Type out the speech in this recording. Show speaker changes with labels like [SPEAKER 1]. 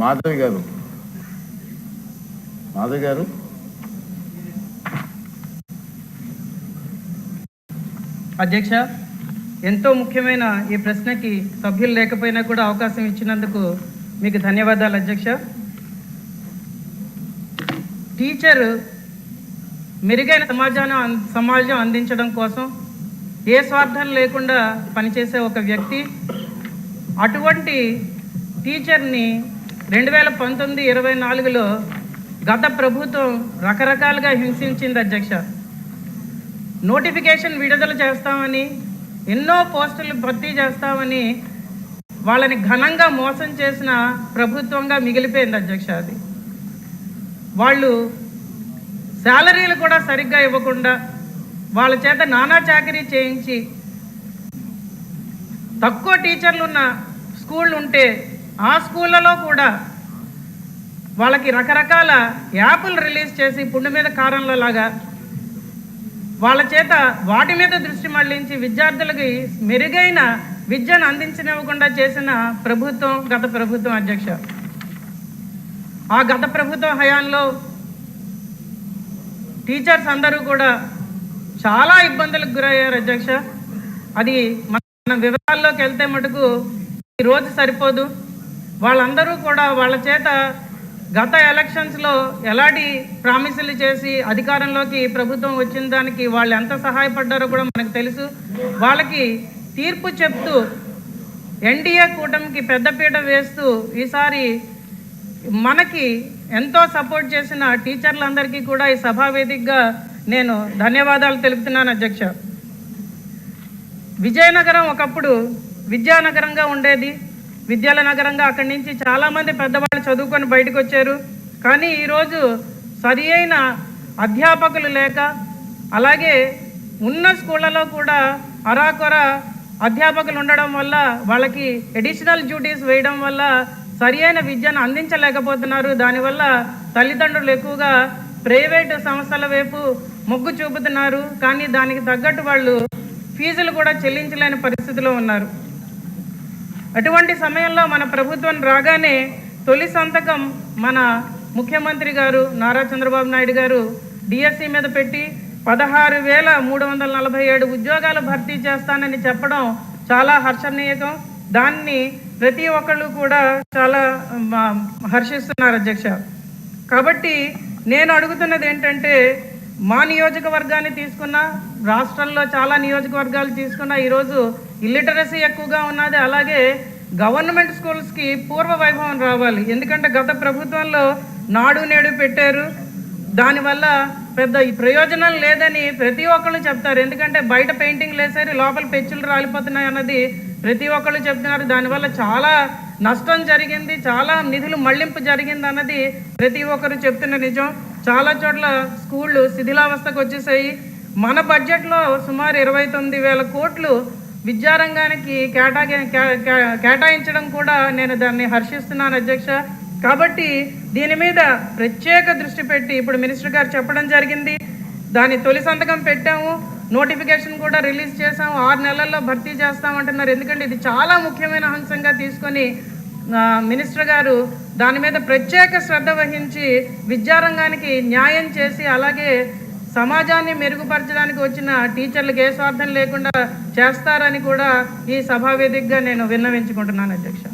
[SPEAKER 1] మాధవి గారు
[SPEAKER 2] అధ్యక్ష, ఎంతో ముఖ్యమైన ఈ ప్రశ్నకి సభ్యులు లేకపోయినా కూడా అవకాశం ఇచ్చినందుకు మీకు ధన్యవాదాలు అధ్యక్ష. టీచర్ మెరుగైన సమాజం అందించడం కోసం ఏ స్వార్థం లేకుండా పనిచేసే ఒక వ్యక్తి. అటువంటి టీచర్ని 2019-24లో గత ప్రభుత్వం రకరకాలుగా హింసించింది అధ్యక్ష. నోటిఫికేషన్ విడుదల చేస్తామని, ఎన్నో పోస్టులు భర్తీ చేస్తామని వాళ్ళని ఘనంగా మోసం చేసిన ప్రభుత్వంగా మిగిలిపోయింది అధ్యక్ష. అది వాళ్ళు శాలరీలు కూడా సరిగ్గా ఇవ్వకుండా వాళ్ళ చేత నానా చాకరీ చేయించి, తక్కువ టీచర్లు ఉన్న స్కూళ్ళు ఉంటే ఆ స్కూళ్ళలో కూడా వాళ్ళకి రకరకాల యాప్లు రిలీజ్ చేసి పుండు మీద కారంలో లాగా వాళ్ళ చేత వాటి మీద దృష్టి మళ్లించి విద్యార్థులకి మెరుగైన విద్యను అందించనివ్వకుండా చేసిన ప్రభుత్వం గత ప్రభుత్వం అధ్యక్ష. ఆ గత ప్రభుత్వ హయాంలో టీచర్స్ అందరూ కూడా చాలా ఇబ్బందులకు గురయ్యారు అధ్యక్ష. అది మన వివరాల్లోకి వెళ్తే మటుకు ఈరోజు సరిపోదు. వాళ్ళందరూ కూడా వాళ్ళ చేత గత ఎలక్షన్స్లో ఎలాంటి ప్రామిసులు చేసి అధికారంలోకి ప్రభుత్వం వచ్చిన దానికి వాళ్ళు ఎంత సహాయపడ్డారో కూడా మనకు తెలుసు. వాళ్ళకి తీర్పు చెప్తూ ఎన్డీఏ కూటమికి పెద్దపీట వేస్తూ ఈసారి మనకి ఎంతో సపోర్ట్ చేసిన టీచర్లందరికీ కూడా ఈ సభావేదికగా నేను ధన్యవాదాలు తెలుపుతున్నాను అధ్యక్ష. విజయనగరం ఒకప్పుడు విద్యానగరంగా ఉండేది, విద్యాల నగరంగా. అక్కడి నుంచి చాలామంది పెద్దవాళ్ళు చదువుకొని బయటకు వచ్చారు. కానీ ఈరోజు సరి అయిన అధ్యాపకులు లేక, అలాగే ఉన్న స్కూళ్ళలో కూడా అరాకొర అధ్యాపకులు ఉండడం వల్ల, వాళ్ళకి అడిషనల్ డ్యూటీస్ వేయడం వల్ల సరి అయిన విద్యను అందించలేకపోతున్నారు. దానివల్ల తల్లిదండ్రులు ఎక్కువగా ప్రైవేటు సంస్థల వైపు మొగ్గు చూపుతున్నారు. కానీ దానికి తగ్గట్టు వాళ్ళు ఫీజులు కూడా చెల్లించలేని పరిస్థితిలో ఉన్నారు. అటువంటి సమయంలో మన ప్రభుత్వం రాగానే తొలి సంతకం మన ముఖ్యమంత్రి గారు నారా చంద్రబాబు నాయుడు గారు డిఎస్సి మీద పెట్టి 16,347 ఉద్యోగాలు భర్తీ చేస్తానని చెప్పడం చాలా హర్షణీయకం. దాన్ని ప్రతి ఒక్కళ్ళు కూడా చాలా హర్షిస్తున్నారు అధ్యక్ష. కాబట్టి నేను అడుగుతున్నది ఏంటంటే, మా నియోజకవర్గాన్ని తీసుకున్నా, రాష్ట్రంలో చాలా నియోజకవర్గాలు తీసుకున్నా ఈరోజు ఇల్లిటరసీ ఎక్కువగా ఉన్నది. అలాగే గవర్నమెంట్ స్కూల్స్కి పూర్వ వైభవం రావాలి. ఎందుకంటే గత ప్రభుత్వంలో నాడు నేడు పెట్టారు, దానివల్ల పెద్ద ప్రయోజనం లేదని ప్రతి ఒక్కళ్ళు చెప్తారు. ఎందుకంటే బయట పెయింటింగ్లు వేసారు, లోపల పెచ్చులు రాలిపోతున్నాయి అన్నది ప్రతి ఒక్కళ్ళు చెప్తున్నారు. దానివల్ల చాలా నష్టం జరిగింది, చాలా నిధులు మళ్లింపు జరిగింది అన్నది ప్రతి ఒక్కరు చెప్తున్న నిజం. చాలా చోట్ల స్కూళ్ళు శిథిలావస్థకు వచ్చేసాయి. మన బడ్జెట్లో సుమారు 29,000 కోట్లు విద్యారంగానికి కేటాయించడం కూడా నేను దాన్ని హర్షిస్తున్నాను అధ్యక్ష. కాబట్టి దీని మీద ప్రత్యేక దృష్టి పెట్టి ఇప్పుడు మినిస్టర్ గారు చెప్పడం జరిగింది. దాని తొలి సంతకం పెట్టాము, నోటిఫికేషన్ కూడా రిలీజ్ చేసాము, 6 నెలల్లో భర్తీ చేస్తామంటున్నారు. ఎందుకంటే ఇది చాలా ముఖ్యమైన అంశంగా తీసుకొని మినిస్టర్ గారు దాని మీద ప్రత్యేక శ్రద్ధ వహించి విద్యారంగానికి న్యాయం చేసి, అలాగే సమాజాన్ని మెరుగుపరచడానికి వచ్చిన టీచర్లకు ఏ స్వార్థం లేకుండా చేస్తారని కూడా ఈ సభావేదికగా నేను విన్నవించుకుంటున్నాను అధ్యక్ష.